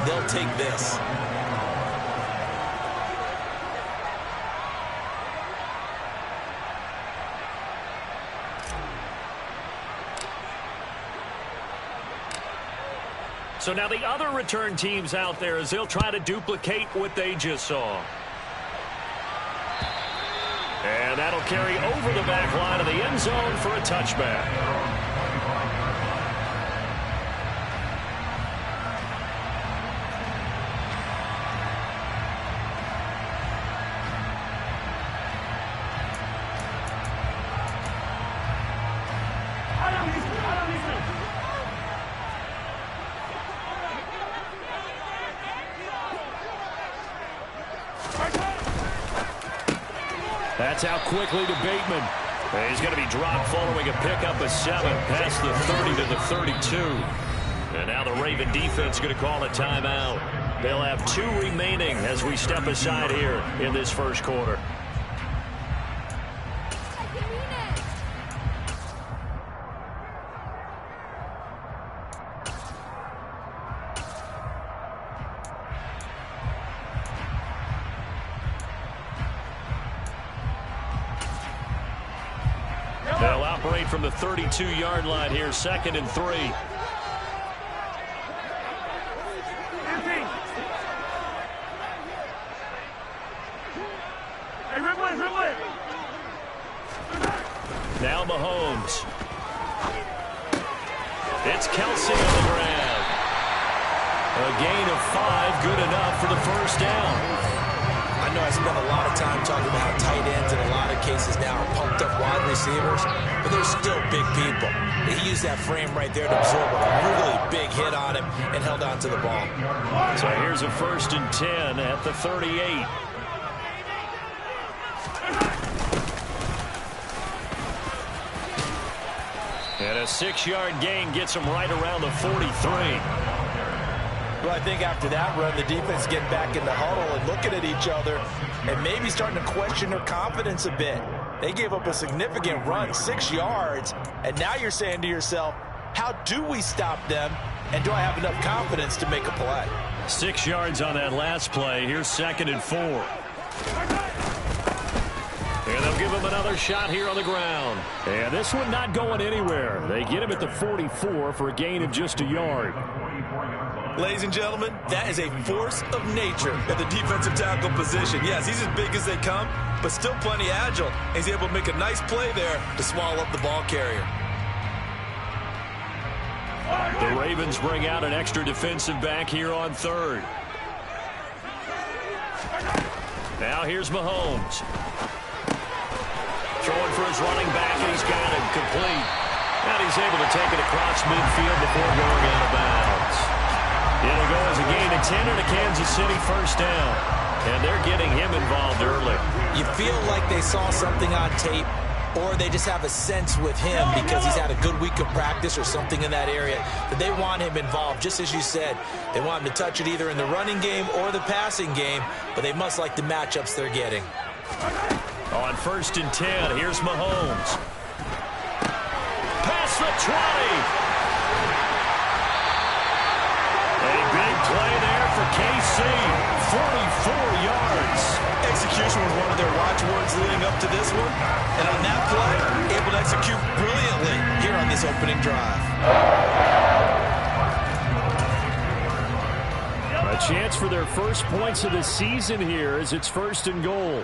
they'll take this. So now the other return teams out there as they'll try to duplicate what they just saw. And that'll carry over the back line of the end zone for a touchback. That's out quickly to Bateman. He's going to be dropped following a pickup of 7 past the 30 to the 32. And now the Raven defense going to call a timeout. They'll have 2 remaining as we step aside here in this first quarter. They'll operate from the 32-yard line here, 2nd and 3. Now Mahomes. It's Kelsey on the ground. A gain of 5, good enough for the first down. I know I spent a lot of time talking about how tight ends in a lot of cases now are pumped up wide receivers, but they're still big people. He used that frame right there to absorb a really big hit on him and held on to the ball. So here's a 1st and 10 at the 38. And a 6-yard gain gets him right around the 43. Well, I think after that run, the defense getting back in the huddle and looking at each other and maybe starting to question their confidence a bit. They gave up a significant run, 6 yards, and now you're saying to yourself, how do we stop them, and do I have enough confidence to make a play? 6 yards on that last play. Here's 2nd and 4. And they'll give him another shot here on the ground. And this one not going anywhere. They get him at the 44 for a gain of just a yard. Ladies and gentlemen, that is a force of nature at the defensive tackle position. Yes, he's as big as they come, but still plenty agile. He's able to make a nice play there to swallow up the ball carrier. The Ravens bring out an extra defensive back here on 3rd. Now here's Mahomes. Throwing for his running back, and he's got him complete. And he's able to take it across midfield before going out of bounds. It'll go as a gain of 10 and a Kansas City first down. And they're getting him involved early. You feel like they saw something on tape, or they just have a sense with him because he's had a good week of practice or something in that area that they want him involved. Just as you said, they want him to touch it either in the running game or the passing game, but they must like the matchups they're getting. On 1st and 10, here's Mahomes. Past the 20. A big play there for KC. 44 yards. Execution was one of their watchwords leading up to this one. And on that play, able to execute brilliantly here on this opening drive. A chance for their first points of the season here as it's 1st and goal.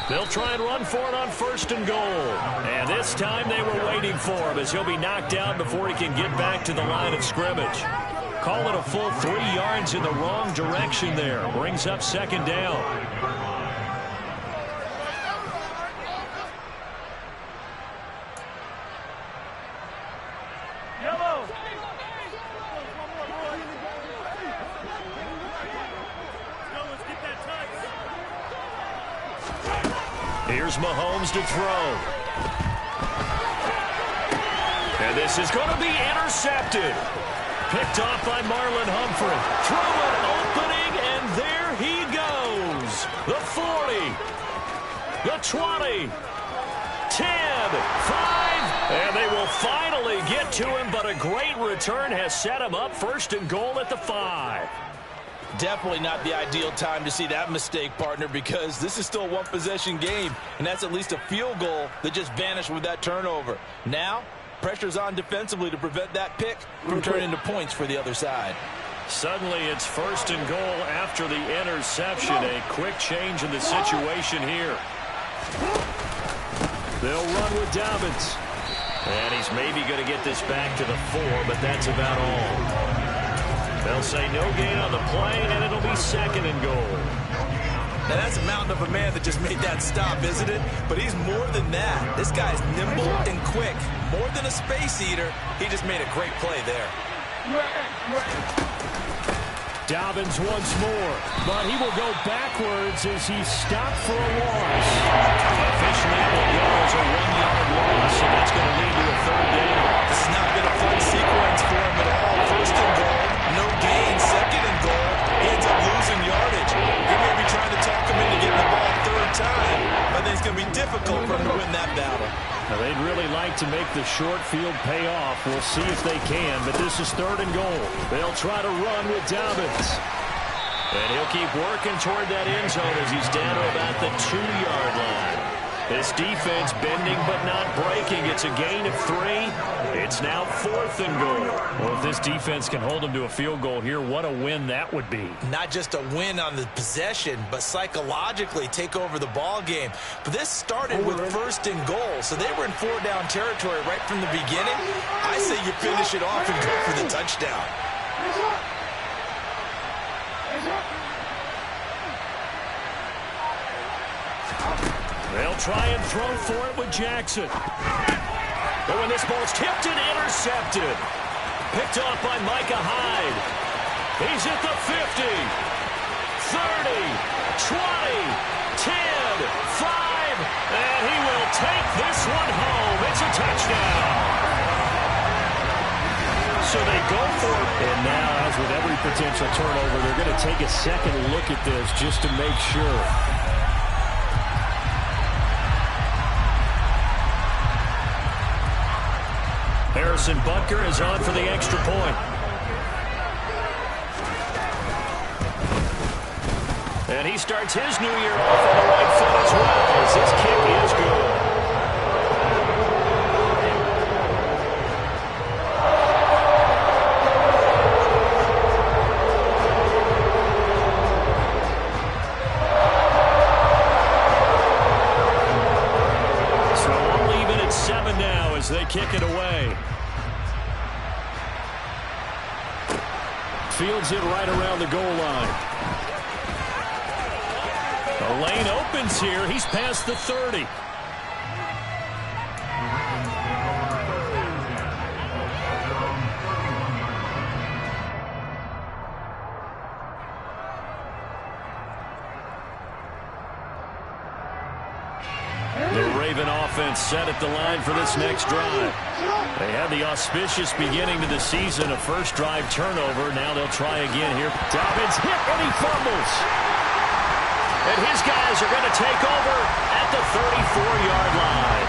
They'll try and run for it on 1st and goal. And this time they were waiting for him as he'll be knocked down before he can get back to the line of scrimmage. Call it a full 3 yards in the wrong direction there. Brings up 2nd down. Here's Mahomes to throw. And this is going to be intercepted. Picked off by Marlon Humphrey. Throw an opening, and there he goes. The 40, the 20, 10, 5, And they will finally get to him, but a great return has set him up 1st and goal at the 5. Definitely not the ideal time to see that mistake, partner, because this is still a one-possession game, and that's at least a field goal that just vanished with that turnover. Now, pressure's on defensively to prevent that pick from turning into points for the other side. Suddenly, it's 1st and goal after the interception. A quick change in the situation here. They'll run with Dobbins. And he's maybe going to get this back to the 4, but that's about all. They'll say no gain on the play, and it'll be 2nd and goal. Now, that's a mountain of a man that just made that stop, isn't it? But he's more than that. This guy's nimble and quick. More than a space eater, he just made a great play there. Dobbins once more, but he will go backwards as he's stopped for a loss. Officially, it will go as a 1-yard loss, and that's going to lead to a 3rd down. This has not been a fun sequence for him at all. 1st and goal, no gain. 2nd and goal, he ends up losing yardage. They may be trying to talk him into getting the ball a 3rd time, but I think it's going to be difficult for him to win that battle. Now, they'd really like to make the short field pay off. We'll see if they can, but this is 3rd and goal. They'll try to run with Dobbins. And he'll keep working toward that end zone as he's down to about the 2-yard line. This defense bending but not breaking. It's a gain of 3. It's now 4th and goal. Well, if this defense can hold them to a field goal here, what a win that would be. Not just a win on the possession, but psychologically take over the ball game. But this started with 1st and goal, so they were in 4-down territory right from the beginning. I say you finish it off and go for the touchdown. They'll try and throw for it with Jackson. But when this ball's tipped and intercepted. Picked off by Micah Hyde. He's at the 50, 30, 20, 10, 5, and he will take this one home. It's a touchdown. So they go for it. And now, as with every potential turnover, they're going to take a second look at this just to make sure. Harrison Butker is on for the extra point. And he starts his new year off on the right foot as well, as this kick is good. So all even at 7 now as they kick it away. Fields it right around the goal line. The lane opens here. He's past the 30. The Raven offense set at the line for this next drive. They had the auspicious beginning to the season, a first drive turnover. Now they'll try again here. Dobbins hit and he fumbles. And his guys are going to take over at the 34-yard line.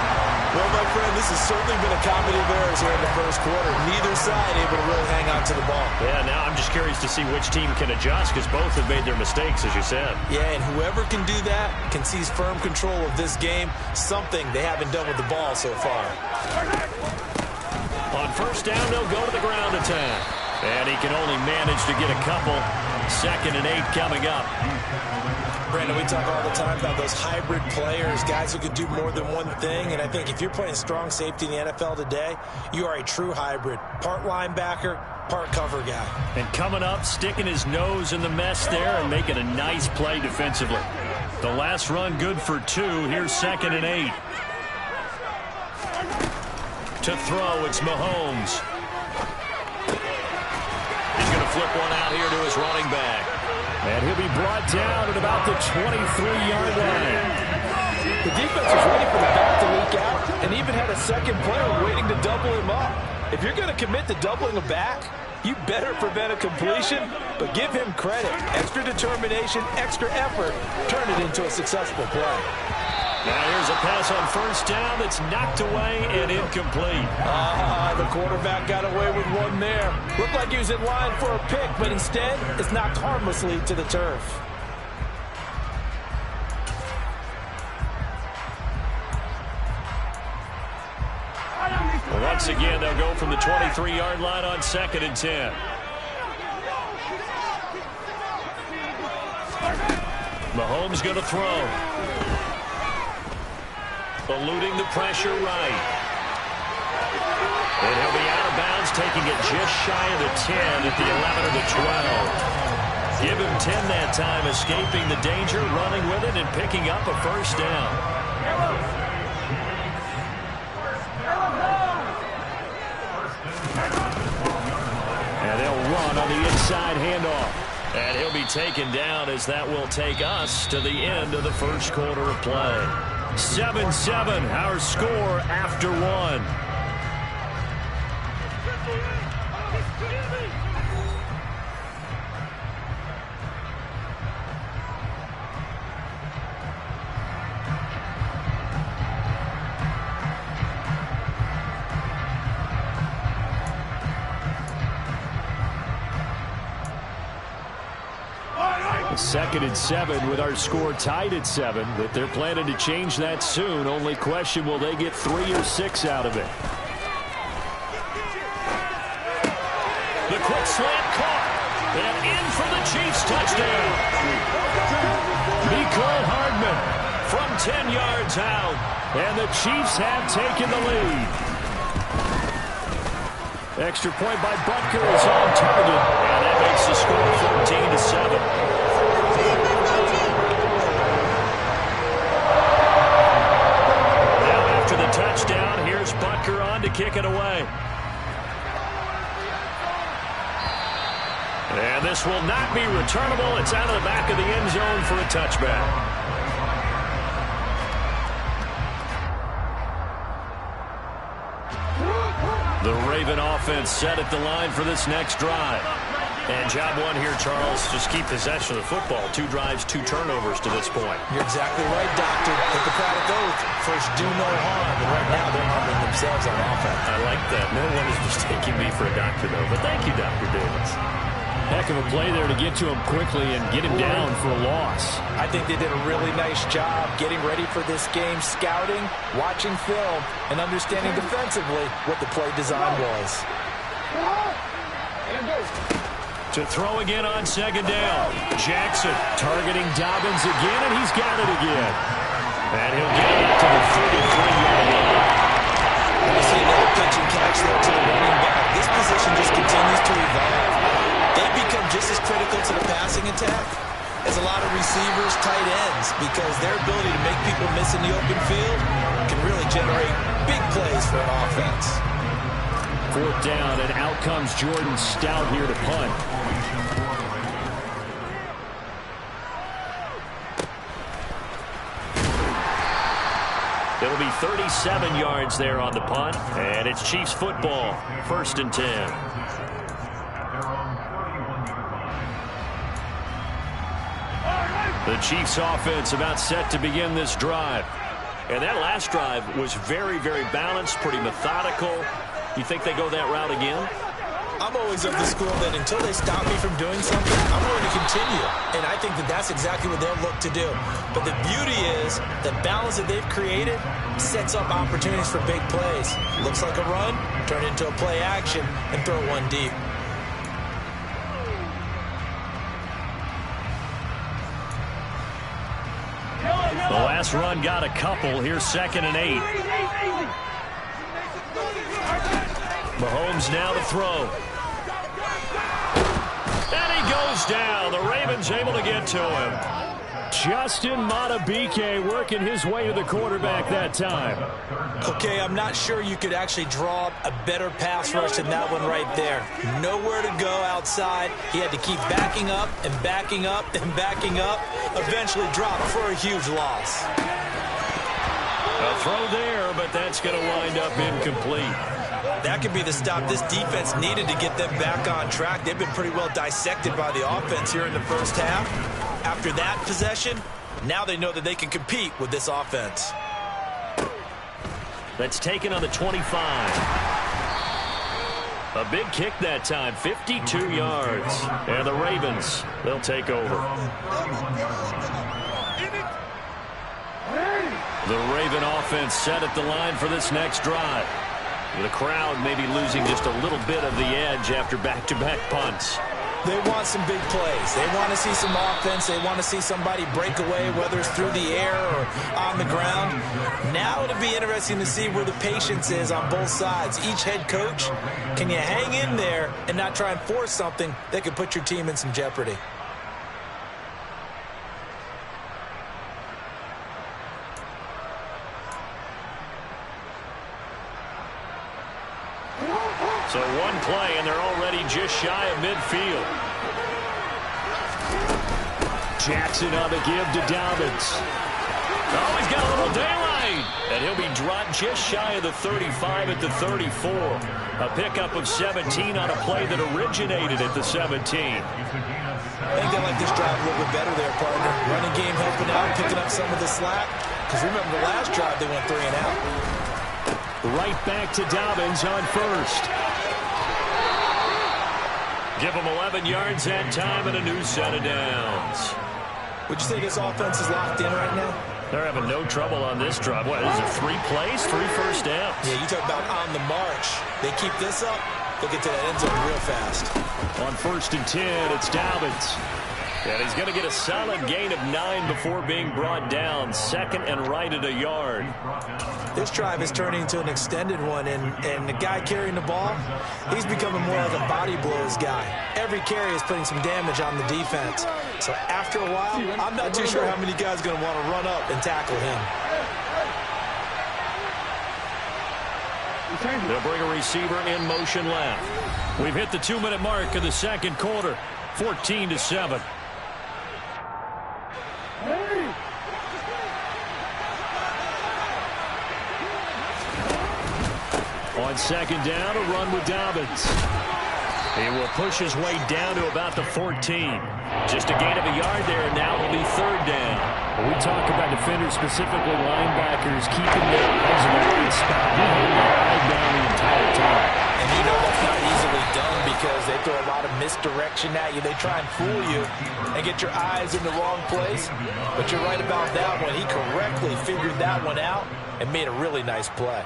Well, my friend, this has certainly been a comedy of errors here in the first quarter. Neither side able to really hang on to the ball. Yeah, now I'm just curious to see which team can adjust because both have made their mistakes, as you said. Yeah, and whoever can do that can seize firm control of this game, something they haven't done with the ball so far. On first down, they'll go to the ground attack. And he can only manage to get a couple. 2nd and 8 coming up. Brandon, we talk all the time about those hybrid players, guys who can do more than one thing. And I think if you're playing strong safety in the NFL today, you are a true hybrid. Part linebacker, part cover guy. And coming up, sticking his nose in the mess there and making a nice play defensively. The last run good for 2. Here's 2nd and 8. To throw, it's Mahomes. He's going to flip one out here to his running back. And he'll be brought down at about the 23-yard line. The defense was ready for the back to leak out and even had a second player waiting to double him up. If you're going to commit to doubling a back, you better prevent a completion, but give him credit. Extra determination, extra effort, turn it into a successful play. Now here's a pass on first down that's knocked away and incomplete. The quarterback got away with one there. Looked like he was in line for a pick, but instead it's knocked harmlessly to the turf. Once again, they'll go from the 23-yard line on 2nd and 10. Mahomes going to throw. Eluding the pressure right. And he'll be out of bounds, taking it just shy of the 10 at the 11 or the 12. Give him 10 that time, escaping the danger, running with it, and picking up a first down. And they'll run on the inside handoff. And he'll be taken down as that will take us to the end of the first quarter of play. 7-7, our score after one. Second and 7 with our score tied at 7. But they're planning to change that soon. Only question, will they get 3 or 6 out of it? The quick slant caught. And in for the Chiefs touchdown. Mecole Hardman from 10 yards out. And the Chiefs have taken the lead. Extra point by Butker is on target. And that makes the score 14-7. Touchdown. Here's Butker on to kick it away. And this will not be returnable. It's out of the back of the end zone for a touchback. The Raven offense set at the line for this next drive. And job one here, Charles, just keep possession of the football. 2 drives, 2 turnovers to this point. You're exactly right, Doctor. Hippocratic oath. First, do no harm. And right now, they're harming themselves on offense. I like that. No one is mistaking me for a doctor, though. But thank you, Dr. Davis. Heck of a play there to get to him quickly and get him down for a loss. I think they did a really nice job getting ready for this game, scouting, watching film, and understanding defensively what the play design was. To throw again on 2nd down. Jackson targeting Dobbins again, and he's got it again. And he'll get it to the 33-yard line. You see another pitch and catch there to the running back. This position just continues to evolve. They become just as critical to the passing attack as a lot of receivers, tight ends, because their ability to make people miss in the open field can really generate big plays for an offense. 4th down, and out comes Jordan Stout here to punt. It'll be 37 yards there on the punt, and it's Chiefs football, 1st and 10. The Chiefs offense about set to begin this drive. And that last drive was very, very balanced, pretty methodical. You think they go that route again? I'm always of the school that until they stop me from doing something, I'm going to continue. And I think that that's exactly what they'll look to do. But the beauty is the balance that they've created sets up opportunities for big plays. Looks like a run, turn into a play action, and throw one deep. The last run got a couple. Here's 2nd and 8. Mahomes now to throw. And he goes down. The Ravens able to get to him. Justin Madubuike working his way to the quarterback that time. Okay, I'm not sure you could actually draw up a better pass rush than that one right there. Nowhere to go outside. He had to keep backing up and backing up and backing up. Eventually dropped for a huge loss. A throw there, but that's going to wind up incomplete. That could be the stop this defense needed to get them back on track. They've been pretty well dissected by the offense here in the first half. After that possession, Now they know that they can compete with this offense. That's taken on the 25. A big kick that time, 52 yards. And the Ravens, they'll take over. The Raven offense set at the line for this next drive. The crowd maybe losing just a little bit of the edge after back-to-back punts. They want some big plays. They want to see some offense. They want to see somebody break away, whether it's through the air or on the ground. Now it'll be interesting to see where the patience is on both sides. Each head coach, can you hang in there and not try and force something that could put your team in some jeopardy? So one play, and they're already just shy of midfield. Jackson on the give to Dobbins. Oh, he's got a little daylight. And he'll be dropped just shy of the 35 at the 34. A pickup of 17 on a play that originated at the 17. I think they like this drive a little bit better there, partner. Running game helping out, picking up some of the slack. Because remember, the last drive they went 3 and out. Right back to Dobbins on first. Give them 11 yards that time and a new set of downs. Would you say this offense is locked in right now? They're having no trouble on this drive. What, is it 3 plays, 3 first downs? Yeah, you talk about on the march. They keep this up, they'll get to that end zone real fast. On 1st and 10, it's Dobbins. And he's going to get a solid gain of 9 before being brought down. Second and right at a yard. This drive is turning into an extended one, and the guy carrying the ball, he's becoming more like a body blows guy. Every carry is putting some damage on the defense. So after a while, I'm not too sure how many guys are going to want to run up and tackle him. They'll bring a receiver in motion left. We've hit the 2-minute mark of the second quarter, 14-7. On second down, a run with Dobbins. He will push his way down to about the 14. Just a gain of a yard there, and now it'll be 3rd down. When we talk about defenders, specifically linebackers, keeping their eyes on that spot, right down the entire time. And you know that's not easily done because they throw a lot of misdirection at you. They try and fool you and get your eyes in the wrong place. But you're right about that one. He correctly figured that one out and made a really nice play.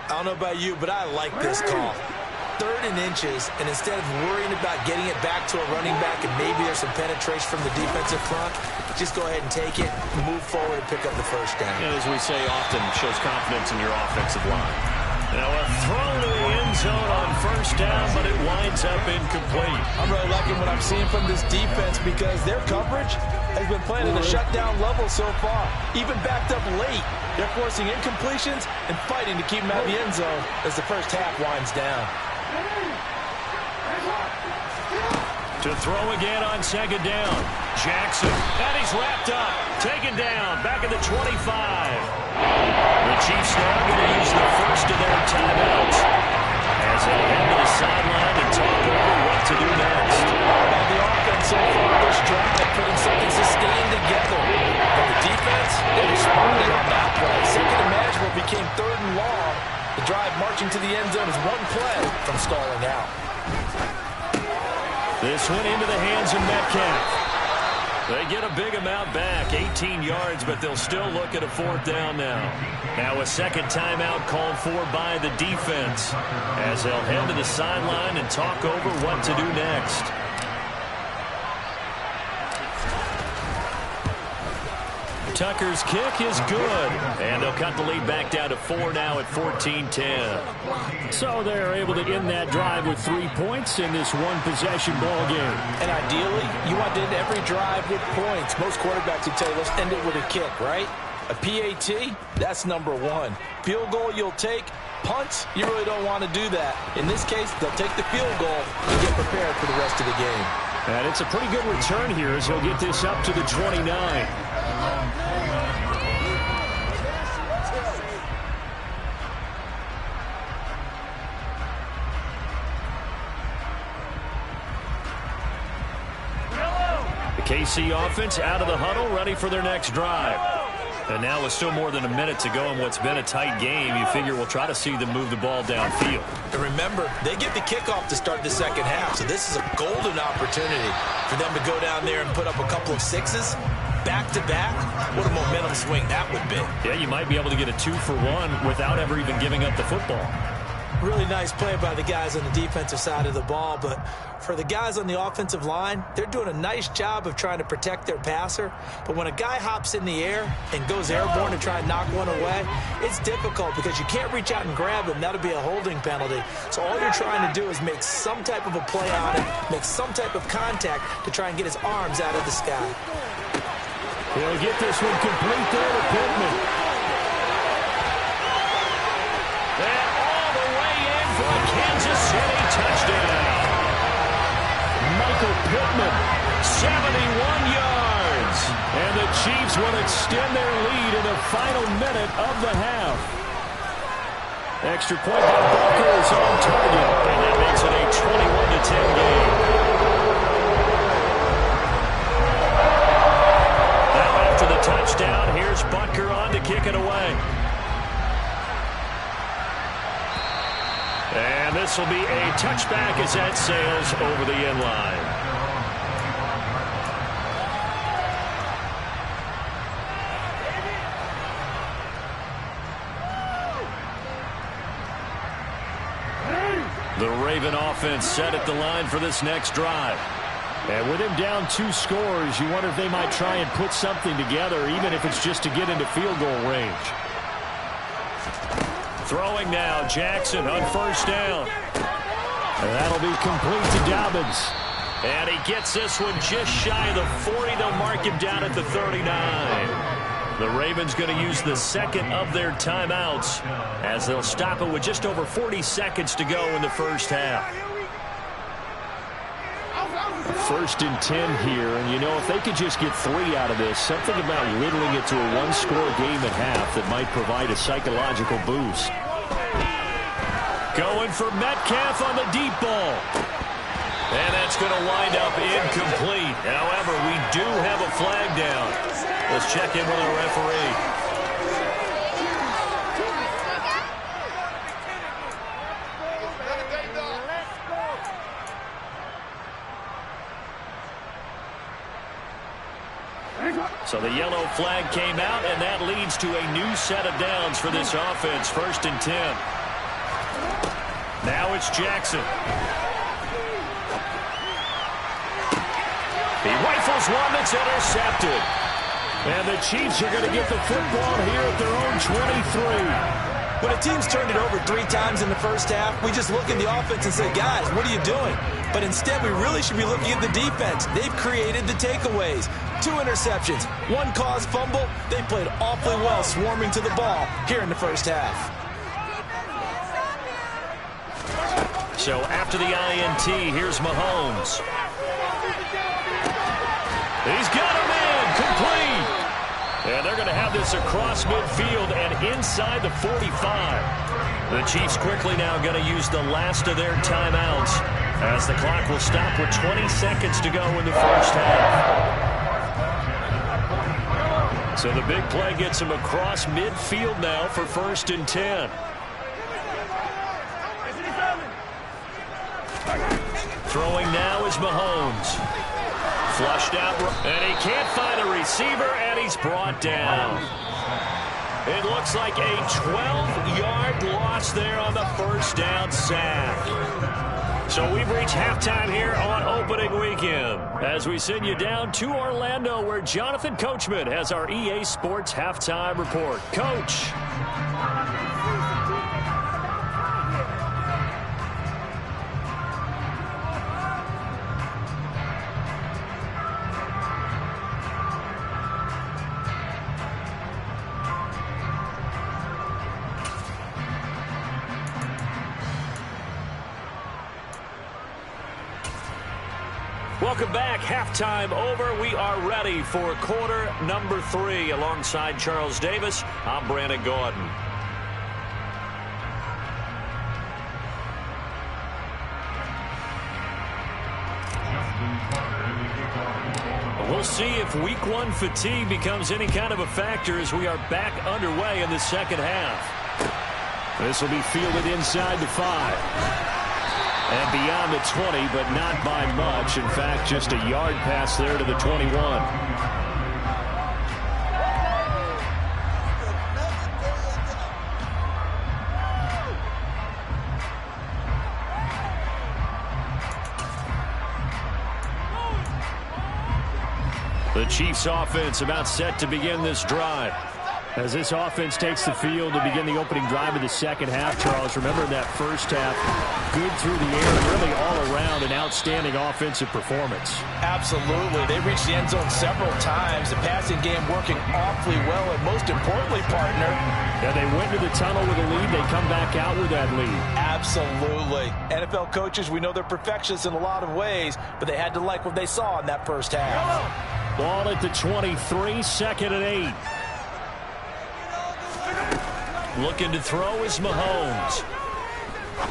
I don't know about you, but I like this call. 3rd and inches, and instead of worrying about getting it back to a running back and maybe there's some penetration from the defensive front, just go ahead and take it, move forward, and pick up the 1st down. And as we say often, shows confidence in your offensive line. Now a throw to the end zone on 1st down, but it winds up incomplete. I'm really liking what I'm seeing from this defense because their coverage has been playing at a shutdown level so far. Even backed up late, they're forcing incompletions and fighting to keep them out of the end zone as the first half winds down. To throw again on 2nd down. Jackson, and he's wrapped up. Taken down, back at the 25. The Chiefs now going to use the first of their timeouts as they head to the sideline and talk over what to do next. Now the offense so far this drive putting something sustained together. But the defense, they responded on that play. Second and manageable became 3rd and long. The drive marching to the end zone is one play from stalling out. This one into the hands of Metcalf. They get a big amount back, 18 yards, but they'll still look at a 4th down now. Now a second timeout called for by the defense as they'll head to the sideline and talk over what to do next. Tucker's kick is good, and they'll cut the lead back down to 4 now at 14-10. So they're able to end that drive with 3 points in this one-possession ball game. And ideally, you want to end every drive with points. Most quarterbacks would tell you, let's end it with a kick, right? A PAT, that's number 1. Field goal you'll take. Punts, you really don't want to do that. In this case, they'll take the field goal and get prepared for the rest of the game. And it's a pretty good return here as he'll get this up to the 29. The KC offense out of the huddle, ready for their next drive. And now with still more than a minute to go in what's been a tight game, you figure we'll try to see them move the ball downfield. And remember, they get the kickoff to start the second half, so this is a golden opportunity for them to go down there and put up a couple of sixes back-to-back. What a momentum swing that would be. Yeah, you might be able to get a 2-for-1 without ever even giving up the football. Really nice play by the guys on the defensive side of the ball, but for the guys on the offensive line, they're doing a nice job of trying to protect their passer. But when a guy hops in the air and goes airborne to try and knock one away, it's difficult because you can't reach out and grab him. That'll be a holding penalty. So all you're trying to do is make some type of a play on it, make some type of contact to try and get his arms out of the sky. He'll get this one complete there to Pittman. And all the way in for a Kansas City touchdown. Michael Pittman, 71 yards. and the Chiefs will extend their lead in the final minute of the half. Extra point by Booker is on target, and that makes it a 21-10 game. Now after the touchdown, here's Butker on to kick it away. And this will be a touchback as that sails over the end line. The Raven offense set at the line for this next drive. And with him down 2 scores, you wonder if they might try and put something together, even if it's just to get into field goal range. Throwing now, Jackson on first down. And that'll be complete to Dobbins. And he gets this one just shy of the 40. They'll mark him down at the 39. The Ravens going to use the second of their timeouts as they'll stop it with just over 40 seconds to go in the first half. 1st and 10 here, and you know, if they could just get 3 out of this, something about whittling it to a 1-score game at half that might provide a psychological boost. Going for Metcalf on the deep ball. And that's going to wind up incomplete. However, we do have a flag down. Let's check in with our referee. So the yellow flag came out, and that leads to a new set of downs for this offense. 1st and 10. Now it's Jackson. He rifles one that's intercepted. And the Chiefs are going to get the football here at their own 23. When a team's turned it over 3 times in the first half, we just look at the offense and say, guys, what are you doing? But instead, we really should be looking at the defense. They've created the takeaways. 2 interceptions, 1 caused fumble. They played awfully well swarming to the ball here in the first half. So after the INT, here's Mahomes. He's got him in, complete. And they're going to have this across midfield and inside the 45. The Chiefs quickly now going to use the last of their timeouts as the clock will stop with 20 seconds to go in the first half. So the big play gets him across midfield now for 1st and 10. Throwing now is Mahomes. Flushed out, and he can't find a receiver, and he's brought down. It looks like a 12-yard loss there on the first down sack. So we've reached halftime here on opening weekend as we send you down to Orlando, where Jonathan Coachman has our EA Sports halftime report. Coach. Welcome back. Halftime over. We are ready for quarter number 3. Alongside Charles Davis, I'm Brandon Gordon. We'll see if week one fatigue becomes any kind of a factor as we are back underway in the second half. This will be fielded inside the 5. And beyond the 20, but not by much. In fact, just a yard pass there to the 21. The Chiefs offense about set to begin this drive. As this offense takes the field to begin the opening drive of the second half, Charles, remember that first half, good through the air, really all around an outstanding offensive performance. Absolutely. They reached the end zone several times. The passing game working awfully well, and most importantly, partner. Yeah, they went to the tunnel with a lead. They come back out with that lead. Absolutely. NFL coaches, we know they're perfectionists in a lot of ways, but they had to like what they saw in that first half. Ball at the 23, second and 8. Looking to throw is Mahomes.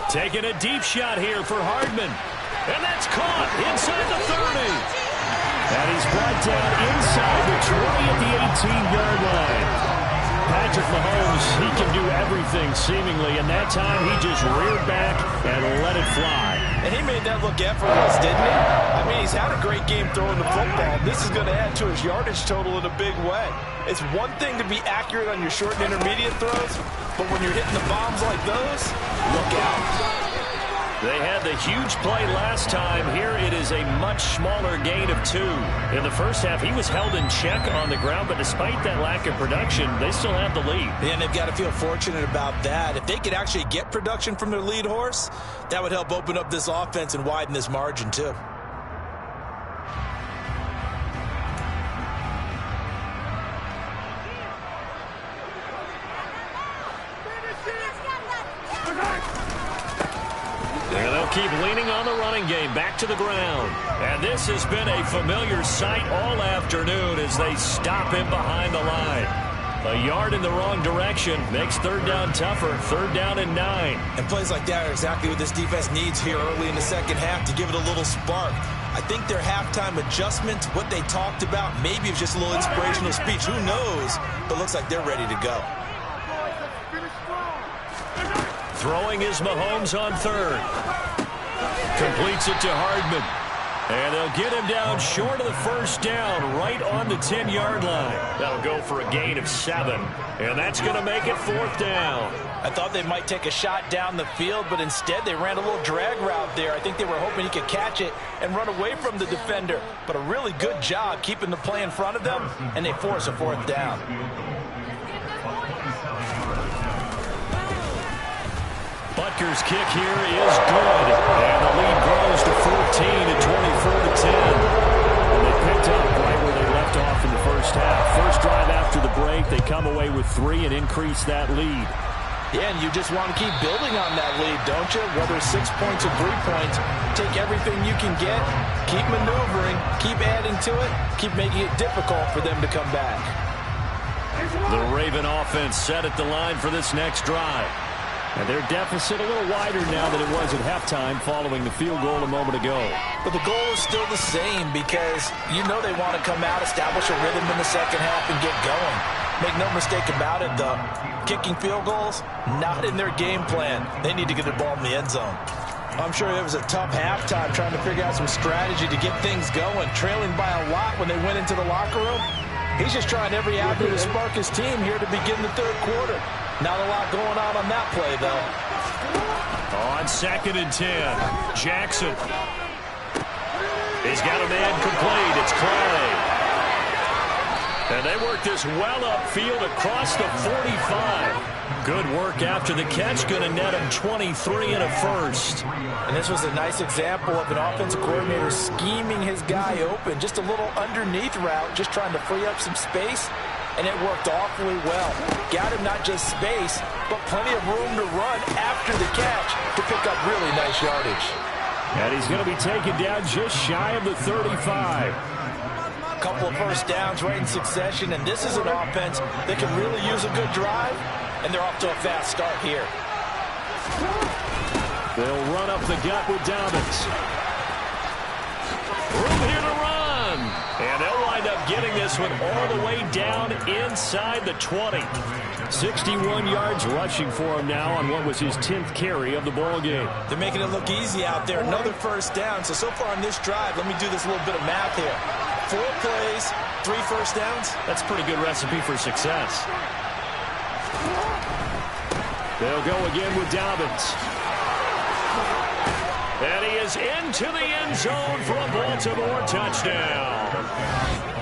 Taking a deep shot here for Hardman. And that's caught inside the 30. And he's brought down inside the 20 at the 18-yard line. Patrick Mahomes, he can do everything seemingly, and that time he just reared back and let it fly. And he made that look effortless, didn't he? I mean, he's had a great game throwing the football. This is going to add to his yardage total in a big way. It's one thing to be accurate on your short and intermediate throws, but when you're hitting the bombs like those, look out. They had the huge play last time. Here it is a much smaller gain of 2. In the first half, he was held in check on the ground, but despite that lack of production, they still have the lead. And they've got to feel fortunate about that. If they could actually get production from their lead horse, that would help open up this offense and widen this margin too. Keep leaning on the running game, back to the ground. And this has been a familiar sight all afternoon as they stop him behind the line. A yard in the wrong direction makes third down tougher, third down and 9. And plays like that are exactly what this defense needs here early in the second half to give it a little spark. I think their halftime adjustment, what they talked about, maybe it was just a little inspirational speech, who knows, but looks like they're ready to go. Throwing is Mahomes on third. Completes it to Hardman. And they'll get him down short of the first down, right on the 10-yard line. That'll go for a gain of 7. And that's going to make it fourth down. I thought they might take a shot down the field, but instead they ran a little drag route there. I think they were hoping he could catch it and run away from the defender. But a really good job keeping the play in front of them, and they force a fourth down. Butker's kick here is good. And the lead grows to 14 at 24-10. And they picked up right where they left off in the first half. First drive after the break, they come away with 3 and increase that lead. Yeah, and you just want to keep building on that lead, don't you? Whether it's 6 points or 3 points, take everything you can get, keep maneuvering, keep adding to it, keep making it difficult for them to come back. The Raven offense set at the line for this next drive. And their deficit a little wider now than it was at halftime following the field goal a moment ago. But the goal is still the same because you know they want to come out, establish a rhythm in the second half, and get going. Make no mistake about it, though. Kicking field goals, not in their game plan. They need to get the ball in the end zone. I'm sure it was a tough halftime trying to figure out some strategy to get things going. Trailing by a lot when they went into the locker room. He's just trying every avenue to spark his team here to begin the third quarter. Not a lot going on that play, though. On 2nd and 10, Jackson. He's got a man complete. It's Clay. And they work this well upfield across the 45. Good work after the catch. Going to net him 23 and a first. And this was a nice example of an offensive coordinator scheming his guy open. Just a little underneath route, just trying to free up some space. And it worked awfully well. Got him not just space, but plenty of room to run after the catch to pick up really nice yardage. And he's going to be taken down just shy of the 35. Couple of first downs right in succession, and this is an offense that can really use a good drive, and they're off to a fast start here. They'll run up the gut with Dobbins. one all the way down inside the 20. 61 yards rushing for him now on what was his 10th carry of the ball game. They're making it look easy out there. Another first down. So far on this drive, let me do this little bit of math here. 4 plays, 3 first downs. That's a pretty good recipe for success. They'll go again with Dobbins. And he is into the end zone for a Baltimore touchdown.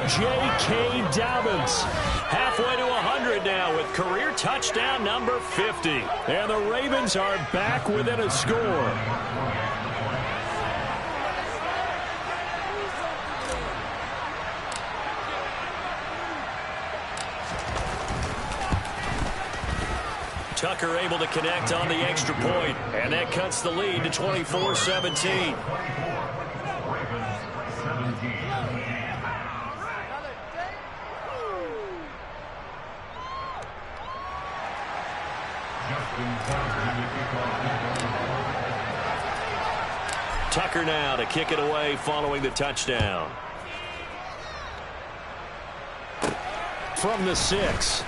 J.K. Dobbins. Halfway to 100 now with career touchdown number 50. And the Ravens are back within a score. Tucker able to connect on the extra point, and that cuts the lead to 24-17. Tucker now to kick it away following the touchdown. From the 6.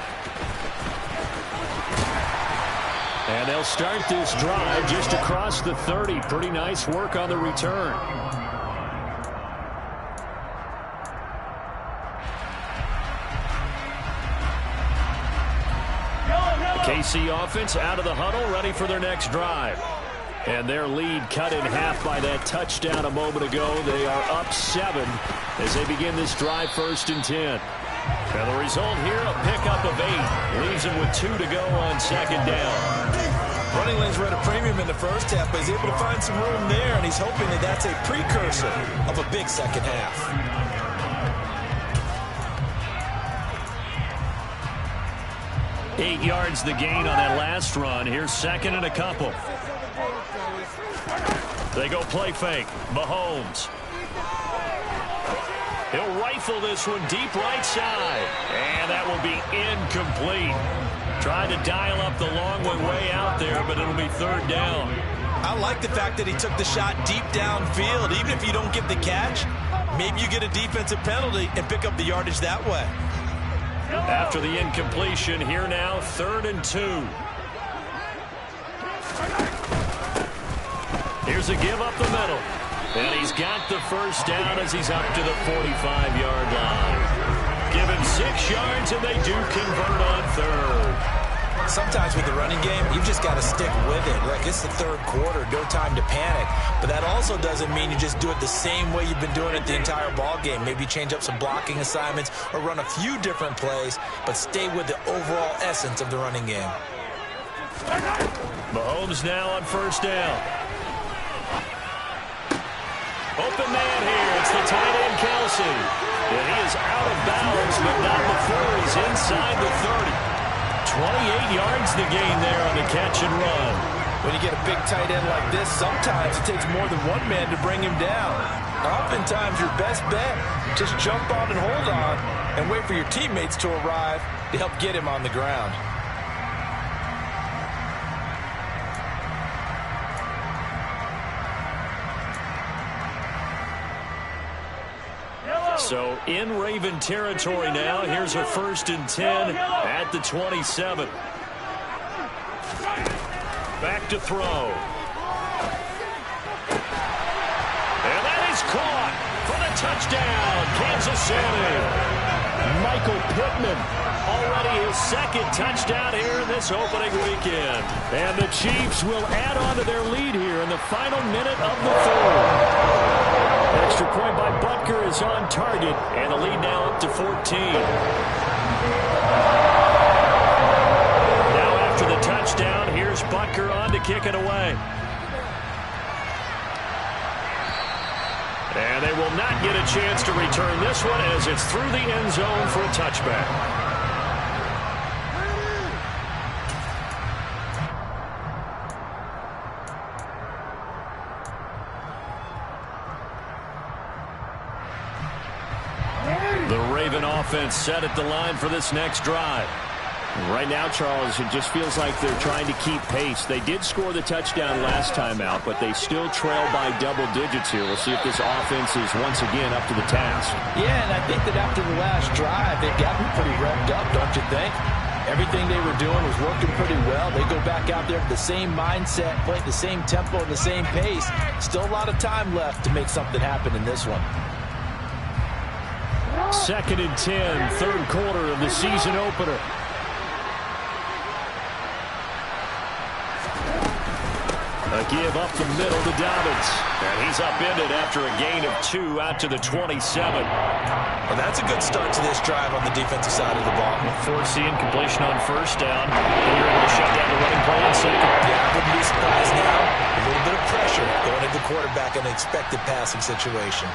And they'll start this drive just across the 30. Pretty nice work on the return. KC offense out of the huddle, ready for their next drive. And their lead cut in half by that touchdown a moment ago. They are up 7 as they begin this drive, 1st and 10. And the result here, a pickup of 8. Leaves him with 2 to go on 2nd down. Running lanes were at a premium in the first half, but he's able to find some room there, and he's hoping that that's a precursor of a big second half. Eight yards the gain on that last run. Here's 2nd and a couple. They go play fake. Mahomes. He'll rifle this one deep right side. And that will be incomplete. Tried to dial up the long way out there, but it'll be 3rd down. I like the fact that he took the shot deep downfield. Even if you don't get the catch, maybe you get a defensive penalty and pick up the yardage that way. After the incompletion, here now, 3rd and 2. Here's a give up the middle. And he's got the first down as he's up to the 45-yard line. Give him 6 yards, and they do convert on 3rd. Sometimes with the running game, you've just got to stick with it. Like, it's the 3rd quarter, no time to panic. But that also doesn't mean you just do it the same way you've been doing it the entire ball game. Maybe change up some blocking assignments or run a few different plays, but stay with the overall essence of the running game. Mahomes now on 1st down. Open man here. It's the tight end, Kelsey. And he is out of bounds, but not before he's inside the 30. 28 yards the gain there on the catch and run. When you get a big tight end like this, sometimes it takes more than one man to bring him down. Oftentimes, your best bet, just jump on and hold on and wait for your teammates to arrive to help get him on the ground. So in Raven territory now. Here's a 1st and 10 at the 27. Back to throw. And that is caught for the touchdown, Kansas City. Michael Pittman. Already his 2nd touchdown here in this opening weekend. And the Chiefs will add on to their lead here in the final minute of the 3rd. Extra point by Butker is on target, and the lead now up to 14. Now after the touchdown, here's Butker on to kick it away. And they will not get a chance to return this one as it's through the end zone for a touchback. The Raven offense set at the line for this next drive. Right now, Charles, it just feels like they're trying to keep pace. They did score the touchdown last time out, but they still trail by double digits here. We'll see if this offense is once again up to the task. Yeah, and I think that after the last drive, they've gotten pretty revved up, don't you think? Everything they were doing was working pretty well. They go back out there with the same mindset, play at the same tempo and the same pace. Still a lot of time left to make something happen in this one. 2nd and 10, third quarter of the season opener. A give up the middle to Dobbins. And he's upended after a gain of 2 out to the 27. Well, that's a good start to this drive on the defensive side of the ball. Forcing completion on first down. And you're able to shut down the running play on second. Yeah, I wouldn't be surprised now. A little bit of pressure going at the quarterback in an expected passing situation.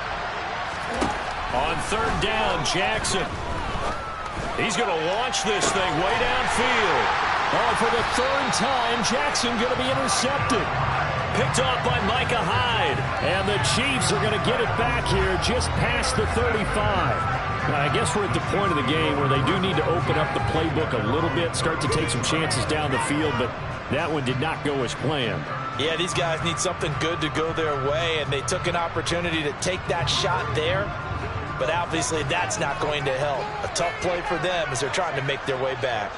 On third down, Jackson. He's going to launch this thing way downfield. Oh, for the third time, Jackson going to be intercepted. Picked off by Micah Hyde. And the Chiefs are going to get it back here just past the 35. Now, I guess we're at the point of the game where they do need to open up the playbook a little bit, start to take some chances down the field, but that one did not go as planned. Yeah, these guys need something good to go their way, and they took an opportunity to take that shot there, but obviously that's not going to help. A tough play for them as they're trying to make their way back.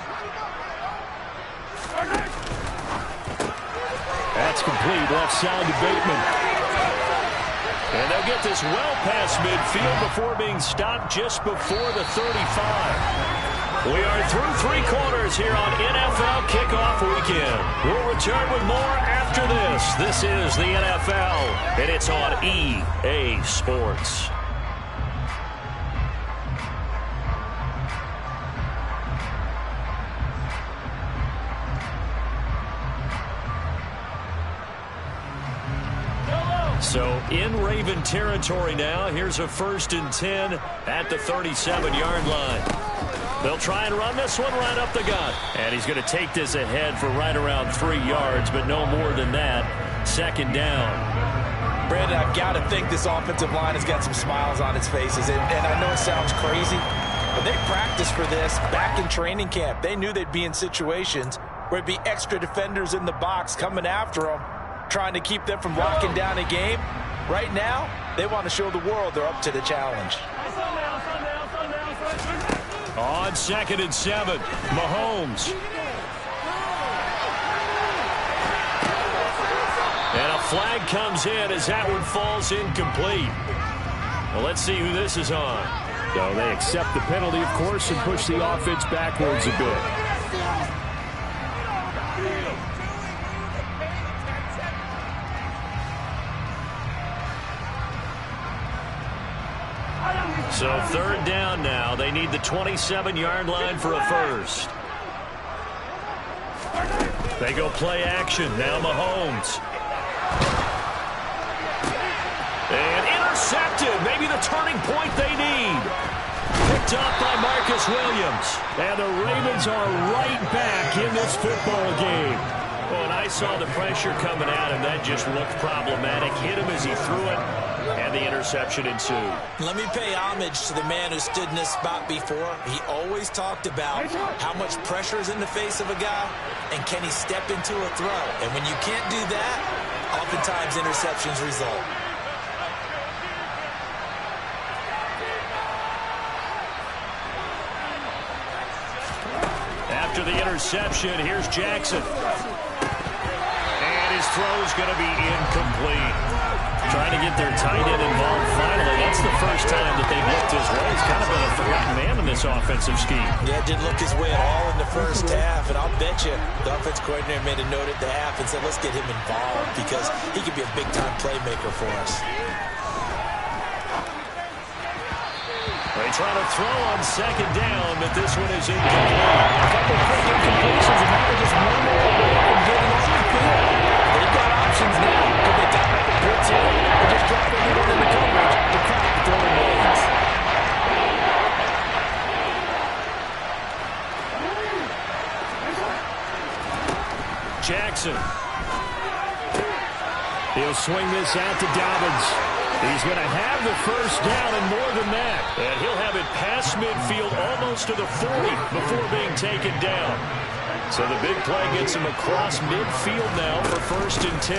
That's complete, left side to Bateman. And they'll get this well past midfield before being stopped just before the 35. We are through 3 quarters here on NFL Kickoff Weekend. We'll return with more after this. This is the NFL, and it's on EA Sports. So in Raven territory now. Here's a 1st and 10 at the 37-yard line. They'll try and run this one right up the gut. And he's going to take this ahead for right around 3 yards, but no more than that. 2nd down. Brandon, I've got to think this offensive line has got some smiles on its faces. And I know it sounds crazy, but they practiced for this back in training camp. They knew they'd be in situations where it'd be extra defenders in the box coming after them, trying to keep them from locking down a game. Right now, they want to show the world they're up to the challenge. On 2nd and 7, Mahomes. And a flag comes in as that one falls incomplete. Well, let's see who this is on. So they accept the penalty, of course, and push the offense backwards a bit. So 3rd down now. They need the 27-yard line for a first. They go play action. Now Mahomes. And intercepted. Maybe the turning point they need. Picked up by Marcus Williams. And the Ravens are right back in this football game. Well, and I saw the pressure coming at him. That just looked problematic. Hit him as he threw it. And the interception ensued. Let me pay homage to the man who stood in this spot before. He always talked about how much pressure is in the face of a guy and can he step into a throw. And when you can't do that, oftentimes interceptions result. After the interception, here's Jackson. And his throw is going to be incomplete. Trying to get their tight end involved finally. That's the first time that they've looked his way. He's kind of been a forgotten man in this offensive scheme. Yeah, didn't look his way at all in the first half. And I'll bet you the offense coordinator made a note at the half and said, let's get him involved because he could be a big-time playmaker for us. They try to throw on 2nd down, but this one is incomplete. A couple of quick incompletions, and now they're just one more away from getting off the field. They've got options now. Could they dive up the blitz here or just drop everyone in the coverage to crack the throwing lanes? Jackson. He'll swing this out to Dobbins. He's going to have the first down and more than that. And he'll have it past midfield almost to the 40 before being taken down. So the big play gets him across midfield now for 1st and 10.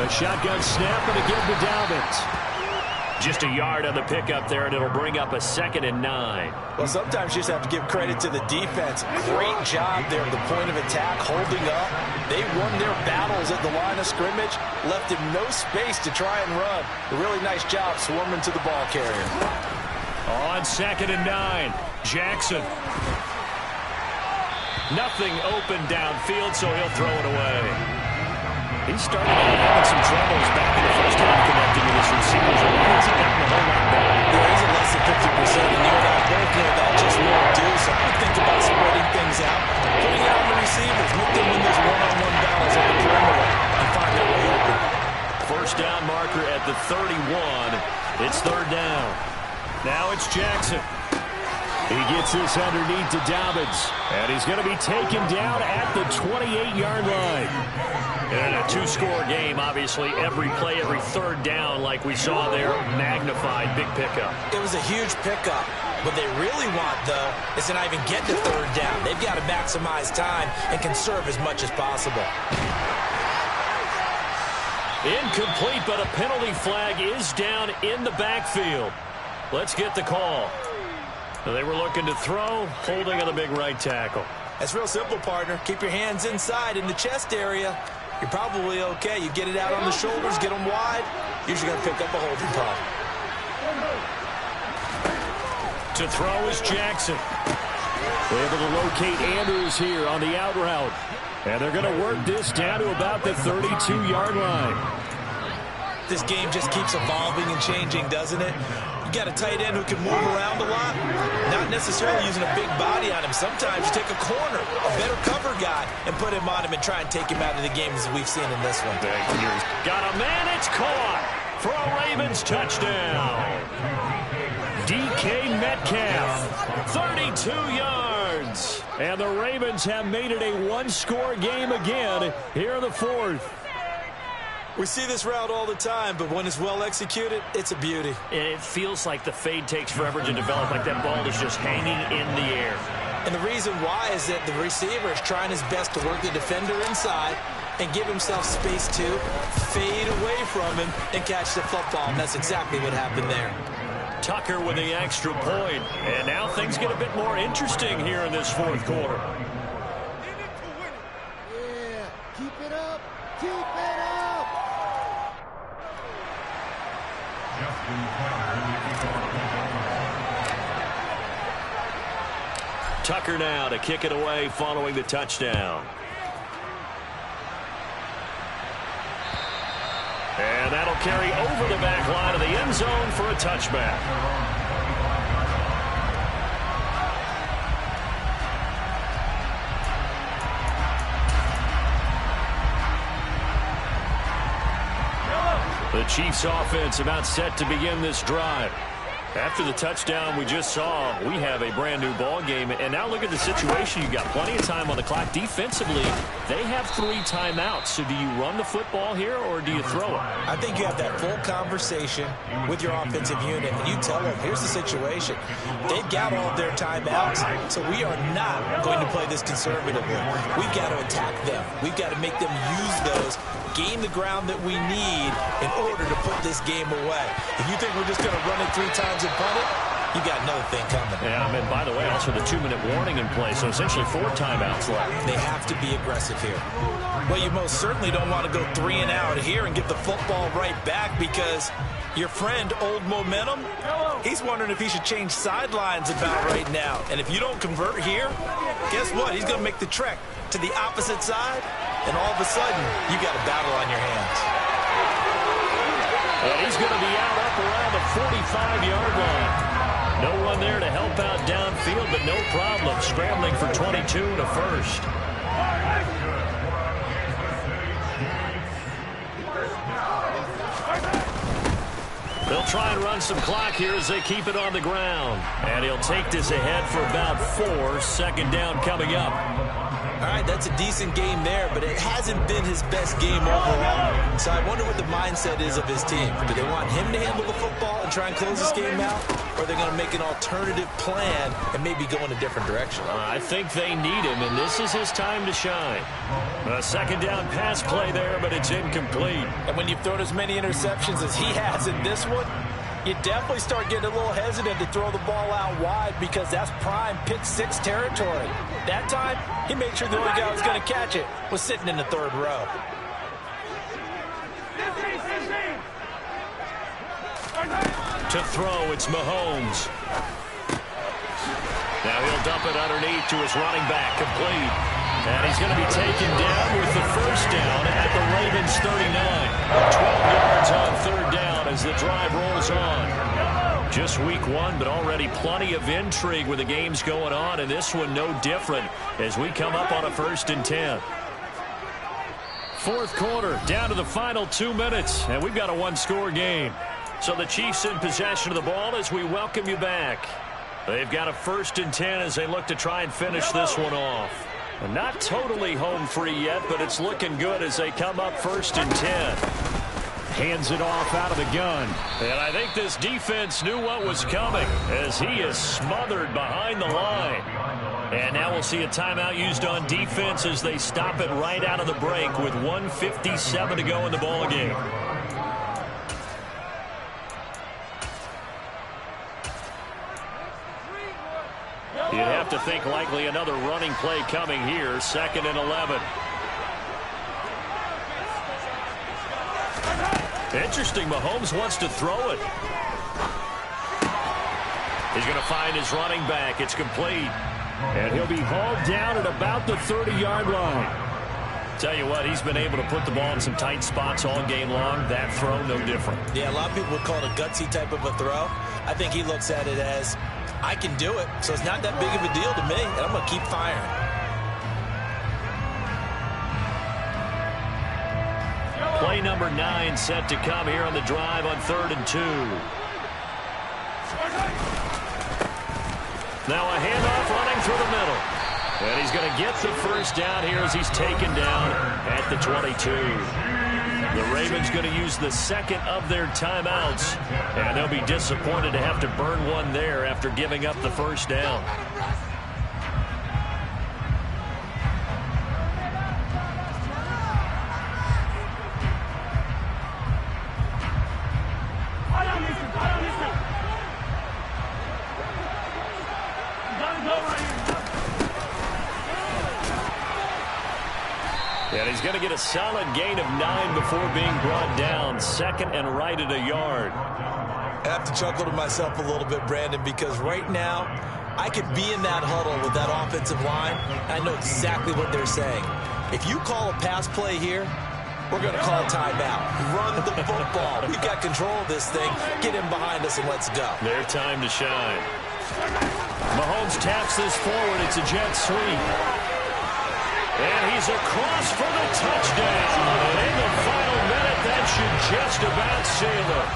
A shotgun snap and again to Dobbins. Just a yard on the pickup there, and it'll bring up a 2nd and 9. Well, sometimes you just have to give credit to the defense. Great job there at the point of attack, holding up. They won their battles at the line of scrimmage, left him no space to try and run. A really nice job swarming to the ball carrier. On 2nd and 9, Jackson. Nothing open downfield, so he'll throw it away. He started out having some troubles back in the first half connecting with his receivers. He hasn't gotten a whole lot better. Yeah, he's at less than 50%, and you and I both know that just won't do. So I think about spreading things out, putting it on the receivers, make them win those one-on-one battles on the perimeter and find their way open. First down marker at the 31. It's 3rd down. Now it's Jackson. He gets this underneath to Dobbins, and he's going to be taken down at the 28-yard line. In a 2-score game, obviously, every play, every 3rd down, like we saw there, magnified, big pickup. It was a huge pickup. What they really want, though, is to not even get to 3rd down. They've got to maximize time and conserve as much as possible. Incomplete, but a penalty flag is down in the backfield. Let's get the call. They were looking to throw, holding on the big right tackle. That's real simple, partner. Keep your hands inside in the chest area. You're probably okay. You get it out on the shoulders, get them wide. Usually going to pick up a holding call. To throw is Jackson. Able to locate Andrews here on the out route. And they're going to work this down to about the 32-yard line. This game just keeps evolving and changing, doesn't it? You got a tight end who can move around a lot, not necessarily using a big body on him. Sometimes you take a corner, a better cover guy, and put him on him and try and take him out of the game as we've seen in this one. Got a man, it's caught for a Ravens touchdown. DK Metcalf, 32 yards. And the Ravens have made it a 1-score game again here in the 4th. We see this route all the time, but when it's well executed, it's a beauty. It feels like the fade takes forever to develop, like that ball is just hanging in the air. And the reason why is that the receiver is trying his best to work the defender inside and give himself space to fade away from him and catch the football. And that's exactly what happened there. Tucker with the extra point. And now things get a bit more interesting here in this 4th quarter. Yeah, keep it up. Keep it up. Tucker now to kick it away following the touchdown. And that'll carry over the back line of the end zone for a touchback. The Chiefs offense about set to begin this drive. After the touchdown we just saw, we have a brand new ball game. And now look at the situation. You've got plenty of time on the clock. Defensively, they have 3 timeouts. So do you run the football here or do you throw it? I think you have that full conversation with your offensive unit, and you tell them, here's the situation. They've got all of their timeouts, so we are not going to play this conservatively. We've got to attack them. We've got to make them use those, gain the ground that we need in order to put this game away. If you think we're just going to run it 3 times and punt it, you got another thing coming. Yeah, and by the way, also the 2-minute warning in play, so essentially 4 timeouts left. They have to be aggressive here. Well, you most certainly don't want to go 3 and out here and get the football right back, because your friend, Old Momentum, he's wondering if he should change sidelines about right now. And if you don't convert here, guess what? He's going to make the trek to the opposite side, and all of a sudden, you got a battle on your hands. And he's going to be out up around the 45-yard line. No one there to help out downfield, but no problem. Scrambling for 22 and a first. They'll try and run some clock here as they keep it on the ground. And he'll take this ahead for about 4. 2nd down coming up. All right, that's a decent game there, but it hasn't been his best game overall. So I wonder what the mindset is of his team. Do they want him to handle the football and try and close this game out? Or are they going to make an alternative plan and maybe go in a different direction? I think they need him, and this is his time to shine. A second down pass play there, but it's incomplete. And when you've thrown as many interceptions as he has in this one, you definitely start getting a little hesitant to throw the ball out wide because that's prime pick six territory. That time, he made sure the only guy who was going to catch it was sitting in the third row. To throw, it's Mahomes. Now he'll dump it underneath to his running back, complete. And he's going to be taken down with the first down at the Ravens 39. 12 yards on third down as the drive rolls on. Just week one, but already plenty of intrigue with the games going on, and this one no different as we come up on a 1st and 10. Fourth quarter, down to the final 2 minutes, and we've got a one-score game. So the Chiefs in possession of the ball as we welcome you back. They've got a 1st and 10 as they look to try and finish this one off. Not totally home free yet, but it's looking good as they come up 1st and 10. Hands it off out of the gun. And I think this defense knew what was coming as he is smothered behind the line. And now we'll see a timeout used on defense as they stop it right out of the break with 1:57 to go in the ballgame. You'd have to think likely another running play coming here. 2nd and 11. Interesting. Mahomes wants to throw it. He's going to find his running back. It's complete. And he'll be hauled down at about the 30-yard line. Tell you what, he's been able to put the ball in some tight spots all game long. That throw, no different. Yeah, a lot of people would call it a gutsy type of a throw. I think he looks at it as, I can do it, so it's not that big of a deal to me, and I'm going to keep firing. Play number 9 set to come here on the drive on 3rd and 2. Now a handoff running through the middle. And he's going to get the first down here as he's taken down at the 22. The Ravens going to use the second of their timeouts. And they'll be disappointed to have to burn one there after giving up the first down. And he's going to get a solid gain of 9 before being brought down. 2nd and right at a yard. I have to chuckle to myself a little bit, Brandon, because right now I could be in that huddle with that offensive line, and I know exactly what they're saying. If you call a pass play here, we're going to call a timeout. Run the football. We've got control of this thing. Get him behind us and let's go. Their time to shine. Mahomes taps this forward. It's a jet sweep. And he's across for the touchdown. And in the final minute, that should just about seal it.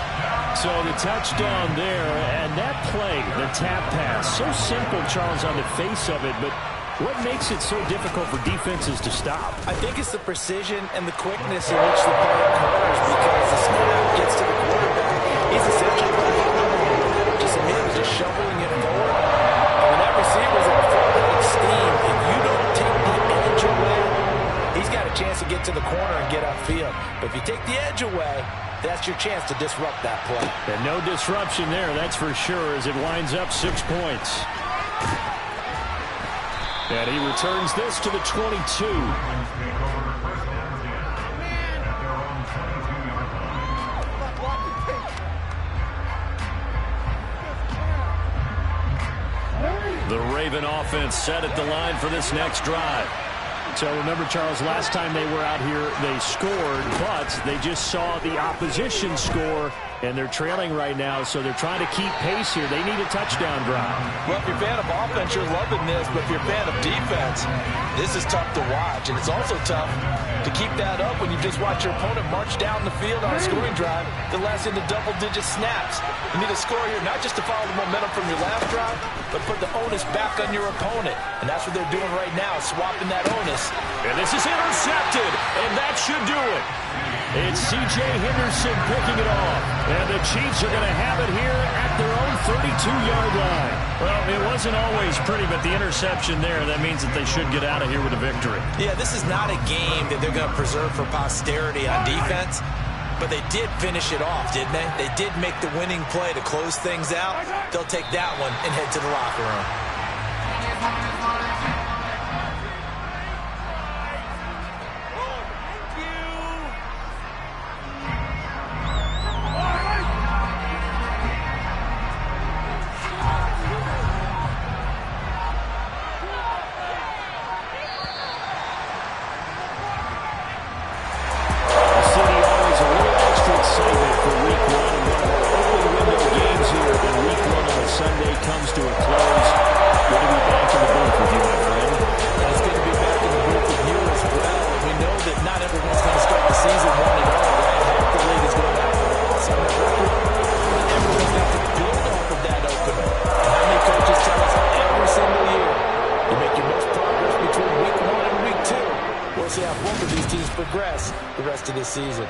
So the touchdown there, and that play, the tap pass, so simple, Charles, on the face of it, but what makes it so difficult for defenses to stop? I think it's the precision and the quickness in which the play occurs because the snap gets to the quarterback. He's essentially just a man just shoveling it forward. And when that receiver's at full steam, if you don't take the edge away, he's got a chance to get to the corner and get upfield. But if you take the edge away, that's your chance to disrupt that play. And no disruption there, that's for sure, as it winds up 6 points. And he returns this to the 22. The Raven offense set at the line for this next drive. So remember, Charles, last time they were out here, they scored, but they just saw the opposition score and they're trailing right now, so they're trying to keep pace here. They need a touchdown drive. Well, if you're a fan of offense, you're loving this, but if you're a fan of defense, this is tough to watch, and it's also tough to keep that up when you just watch your opponent march down the field on a scoring drive that lasts into double-digit snaps. You need a score here, not just to follow the momentum from your last drive, but put the onus back on your opponent, and that's what they're doing right now, swapping that onus. And this is intercepted, and that should do it. It's C.J. Henderson picking it off. And the Chiefs are going to have it here at their own 32-yard line. Well, it wasn't always pretty, but the interception there, that means that they should get out of here with a victory. Yeah, this is not a game that they're going to preserve for posterity on defense, but they did finish it off, didn't they? They did make the winning play to close things out. They'll take that one and head to the locker room. Season.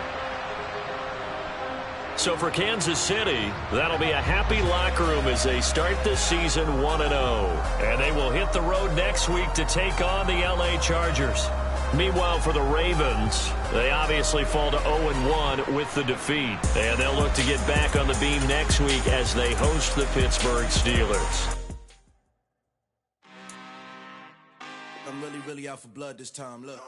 So for Kansas City, that'll be a happy locker room as they start this season 1-0. And they will hit the road next week to take on the LA Chargers. Meanwhile, for the Ravens, they obviously fall to 0-1 with the defeat. And they'll look to get back on the beam next week as they host the Pittsburgh Steelers. I'm really out for blood this time, look.